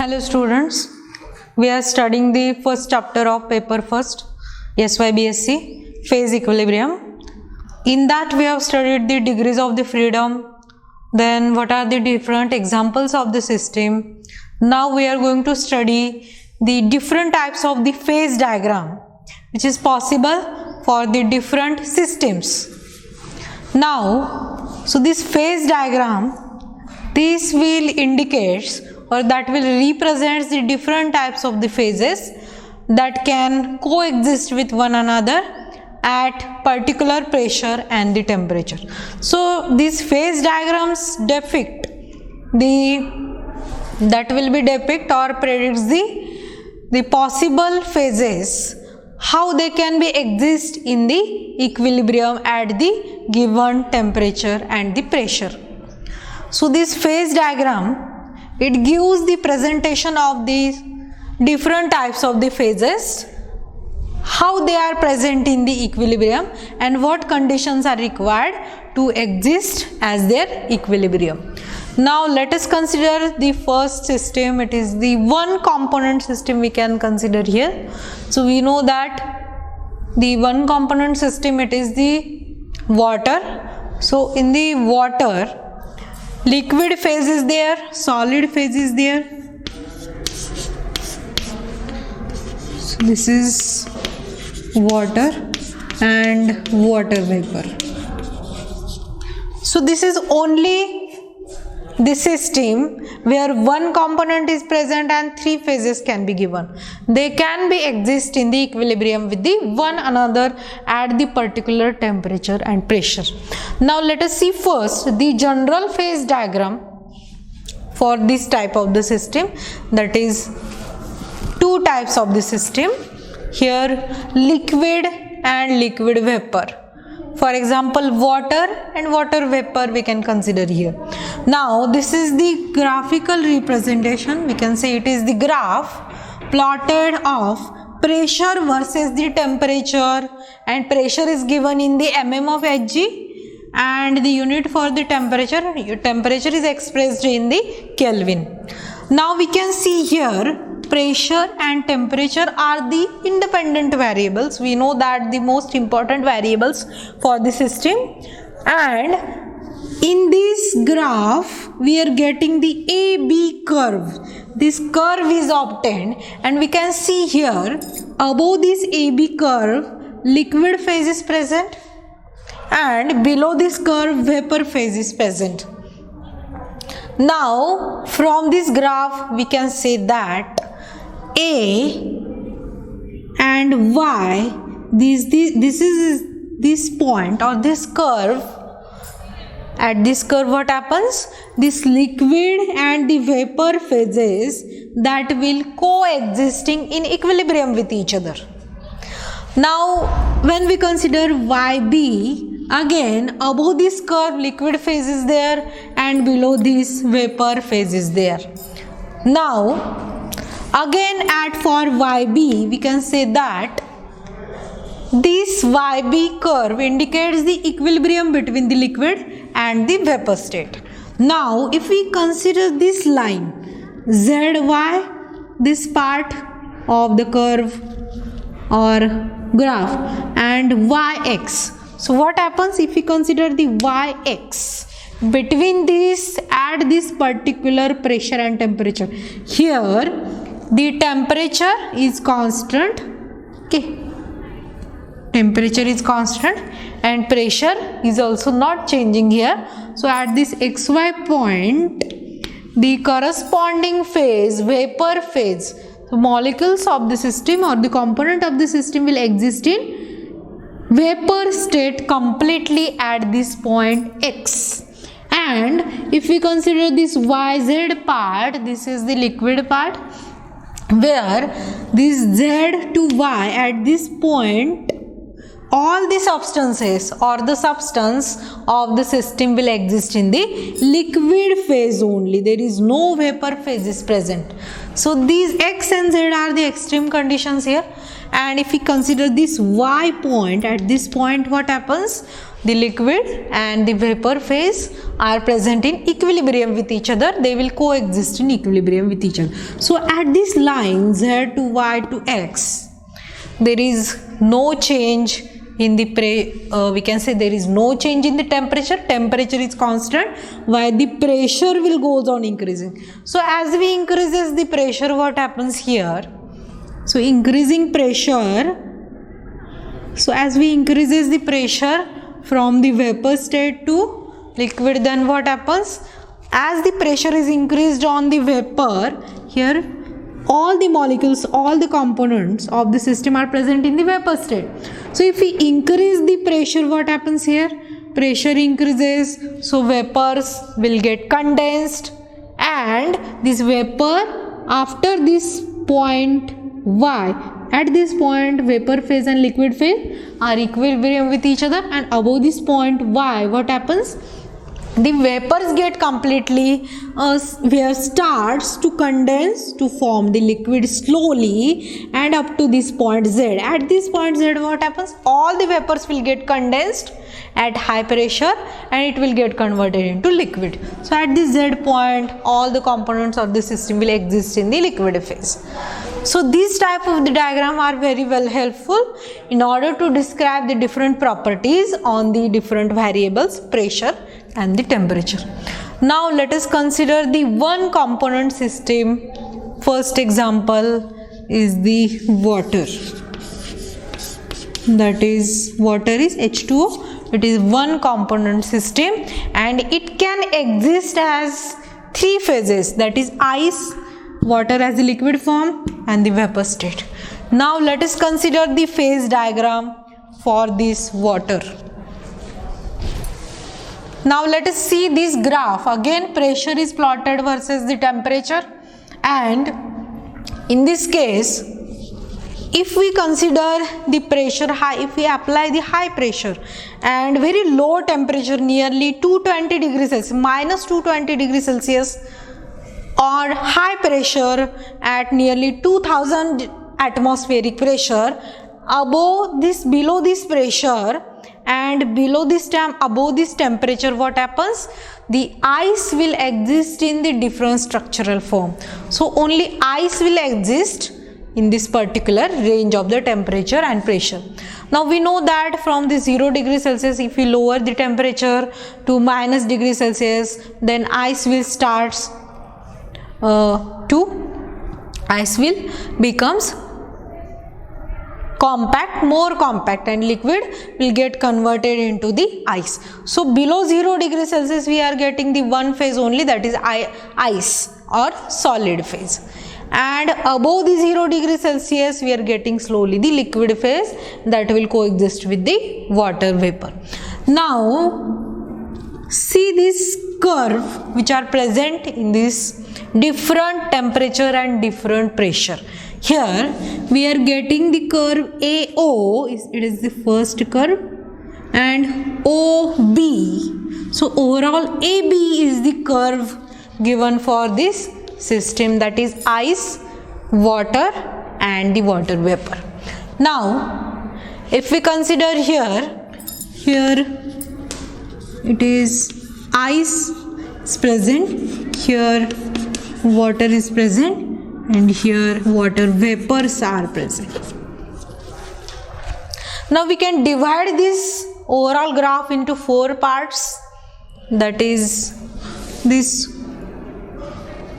Hello students, we are studying the first chapter of paper first SYBSc phase equilibrium. In that we have studied the degrees of the freedom, then what are the different examples of the system. Now we are going to study the different types of the phase diagram which is possible for the different systems. Now, so this phase diagram, this will indicate or that will represent the different types of the phases that can coexist with one another at particular pressure and the temperature. So these phase diagrams depict that will be depict or predicts the possible phases, how they can be exist in the equilibrium at the given temperature and the pressure. So this phase diagram, it gives the presentation of the different types of the phases, how they are present in the equilibrium and what conditions are required to exist as their equilibrium. Now let us consider the first system. It is the one component system we can consider here. So we know that the one component system, it is the water. So in the water, liquid phase is there, solid phase is there. So this is water and water vapor. So this is only the system where one component is present and three phases can be given. They can be exist in the equilibrium with the one another at the particular temperature and pressure. Now let us see first the general phase diagram for this type of the system, that is two types of the system here, liquid and liquid vapor. For example, water and water vapor we can consider here. Now this is the graphical representation, we can say it is the graph plotted of pressure versus the temperature, and pressure is given in the mm of Hg and the unit for the temperature is expressed in the Kelvin. Now we can see here pressure and temperature are the independent variables. We know that the most important variables for the system, and in this graph we are getting the AB curve. This curve is obtained and we can see here above this AB curve liquid phase is present and below this curve vapor phase is present. Now from this graph we can say that A and Y, this is this point or this curve. At this curve what happens? This liquid and the vapor phases that will coexisting in equilibrium with each other. Now when we consider YB, again above this curve liquid phase is there and below this vapor phase is there. Now again for YB we can say that this YB curve indicates the equilibrium between the liquid and the vapor state. Now if we consider this line ZY, this part of the curve or graph, and YX. So what happens if we consider the YX? Between this at this particular pressure and temperature, here the temperature is constant, okay, temperature is constant and pressure is also not changing here. So at this XY point the corresponding phase, vapor phase, so molecules of the system or the component of the system will exist in vapor state completely at this point X. And if we consider this YZ part, this is the liquid part, where this Z to Y at this point all the substances or the substance of the system will exist in the liquid phase only. There is no vapor phase is present. So these X and Z are the extreme conditions here, and if we consider this y point, at this point what happens? The liquid and the vapor phase are present in equilibrium with each other. They will coexist in equilibrium with each other. So at this line z to y to x, there is no change in the we can say there is no change in the temperature. Temperature is constant, while the pressure will goes on increasing. So as we increases the pressure, what happens here? So increasing pressure. So as we increases the pressure from the vapor state to liquid, then what happens? As the pressure is increased on the vapor, here all the molecules, all the components of the system are present in the vapor state. So if we increase the pressure, what happens here? Pressure increases, so vapors will get condensed, and this vapor after this point y, at this point vapor phase and liquid phase are equilibrium with each other, and above this point y, what happens? The vapors get completely where starts to condense to form the liquid slowly, and up to this point z. At this point z, what happens? All the vapors will get condensed at high pressure and it will get converted into liquid. So at this z point, all the components of the system will exist in the liquid phase. So these type of the diagram are very well helpful in order to describe the different properties on the different variables, pressure and the temperature. Now let us consider the one component system. First example is the water. That is, water is H2O. It is one component system and it can exist as three phases, that is ice, water as the liquid form and the vapor state. Now let us consider the phase diagram for this water. Now let us see this graph. Again pressure is plotted versus the temperature, and in this case if we consider the pressure high, if we apply the high pressure and very low temperature, nearly 220 degrees Celsius, minus 220 degrees Celsius, or high pressure at nearly 2000 atmospheric pressure, above this, below this pressure and below this above this temperature, what happens? The ice will exist in the different structural form. So only ice will exist in this particular range of the temperature and pressure. Now we know that from the 0 degree Celsius, if we lower the temperature to minus degree Celsius, then ice will starts ice will becomes compact, more compact, and liquid will get converted into the ice. So below 0 degree Celsius we are getting the one phase only, that is ice or solid phase, and above the 0 degree Celsius we are getting slowly the liquid phase that will coexist with the water vapor. Now see this curve which are present in this different temperature and different pressure. Here we are getting the curve AO, it is the first curve, and OB. So overall AB is the curve given for this system, that is ice, water and the water vapor. Now if we consider here it is ice is present, here water is present, and here water vapors are present. Now we can divide this overall graph into four parts, that is this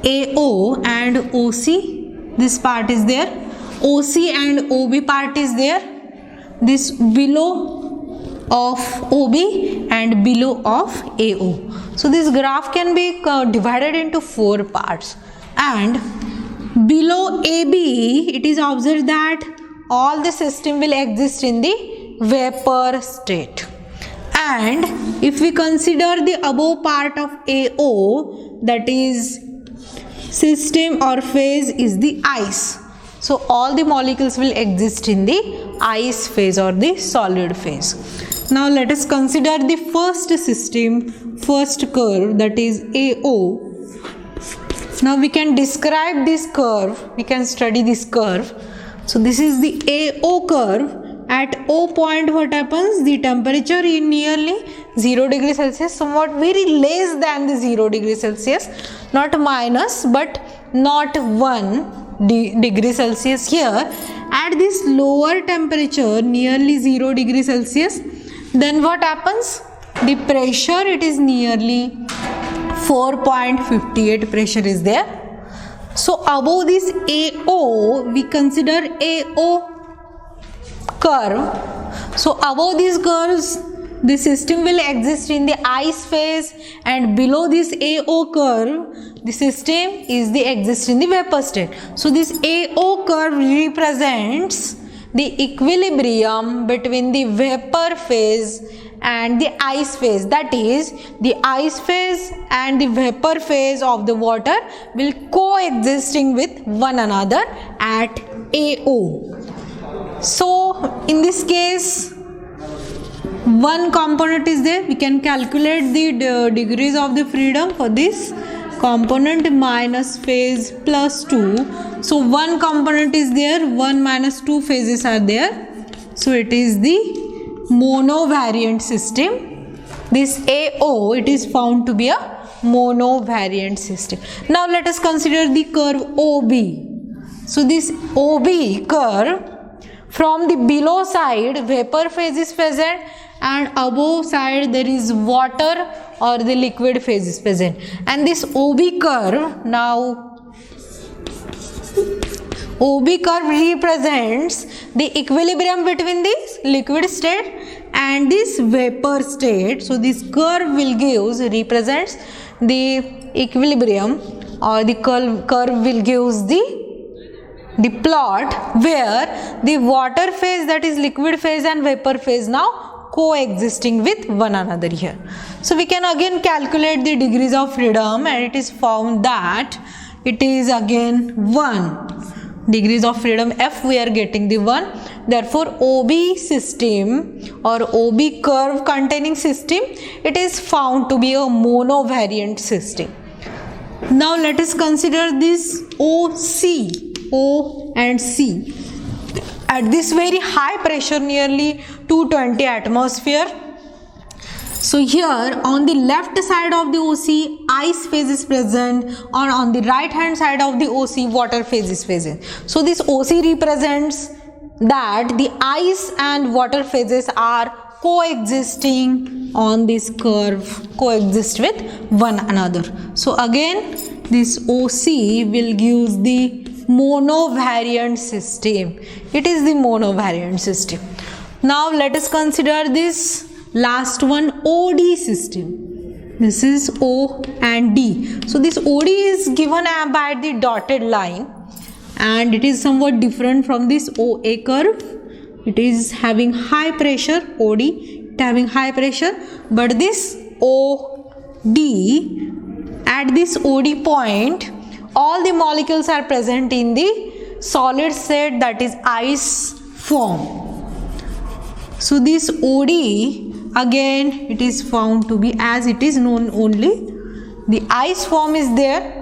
AO and OC, this part is there, OC and OB part is there, this below of OB and below of AO. So this graph can be divided into four parts, and below AB it is observed that all the system will exist in the vapor state, and if we consider the above part of AO, that is system or phase is the ice. So all the molecules will exist in the ice phase or the solid phase. Now let us consider the first system, first curve, that is AO. Now we can describe this curve, we can study this curve So this is the AO curve. At O point, what happens? The temperature in nearly 0 degree Celsius, somewhat very less than the 0 degree Celsius, not minus but not 1 degree Celsius here. At this lower temperature, nearly 0 degree Celsius, then what happens? The pressure, it is nearly 4.58 pressure is there. So above this AO, we consider AO curve. So above these curves, the system will exist in the ice phase, and below this AO curve, the system is the exist in the vapor state. So this AO curve represents the equilibrium between the vapor phase and the ice phase. That is, the ice phase and the vapor phase of the water will coexisting with one another at AO. So in this case, one component is there. We can calculate the degrees of the freedom for this component minus phase plus 2. So one component is there, 1 minus 2 phases are there. So it is the monovariant system. This AO, it is found to be a monovariant system. Now let us consider the curve OB. So this OB curve, from the below side vapor phase is present, and above side there is water or the liquid phase is present. And this OB curve, now OB curve represents the equilibrium between this liquid state and this vapor state. So this curve will represents the equilibrium, or the curve will give the plot where the water phase, that is liquid phase, and vapor phase now coexisting with one another here. So we can again calculate the degrees of freedom, and it is found that it is again 1 degrees of freedom. F, we are getting the 1. Therefore OB system or OB curve containing system, it is found to be a monovariant system. Now let us consider this OC. O and C. At this very high pressure, nearly 220 atmosphere. So here on the left side of the OC, ice phase is present, or on the right hand side of the OC, water phase is present. So this OC represents that the ice and water phases are coexisting on this curve, coexist with one another. So again, this OC will give the monovariant system. It is the monovariant system. Now let us consider this last one, OD system. This is O and D. So this OD is given by the dotted line, and it is somewhat different from this OA curve. It is having high pressure, OD, it having high pressure, but this OD, at this OD point, all the molecules are present in the solid state, that is ice form. So this OD, again it is found to be, as it is known only, the ice form is there.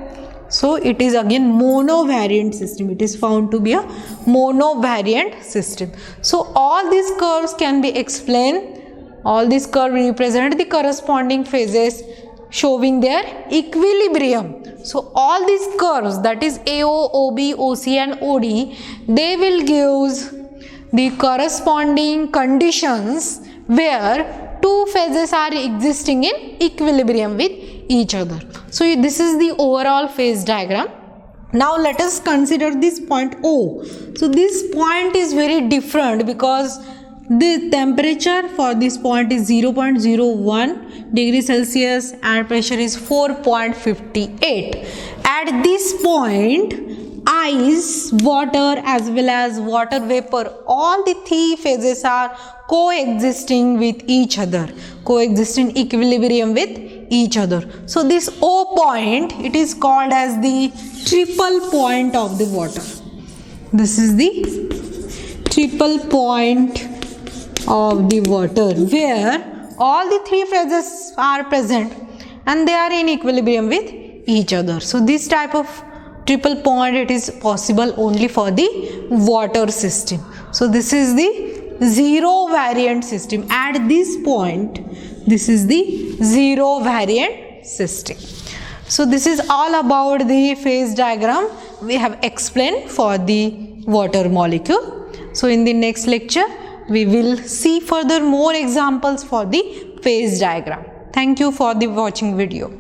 So it is again monovariant system. It is found to be a monovariant system. So all these curves can be explained. All these curves represent the corresponding phases showing their equilibrium. So all these curves, that is AO, OB, OC and OD, they will give the corresponding conditions where two phases are existing in equilibrium with each other. So this is the overall phase diagram. Now let us consider this point O. So this point is very different because the temperature for this point is 0.01 degree Celsius and pressure is 4.58. At this point, ice, water as well as water vapor, all the three phases are coexisting with each other, coexisting equilibrium with each other. So this O point, it is called as the triple point of the water. This is the triple point of the water, where all the three phases are present and they are in equilibrium with each other. So this type of triple point, it is possible only for the water system. So this is the zero variant system. At this point, this is the zero variant system. So this is all about the phase diagram we have explained for the water molecule. So in the next lecture, we will see further more examples for the phase diagram. Thank you for the watching video.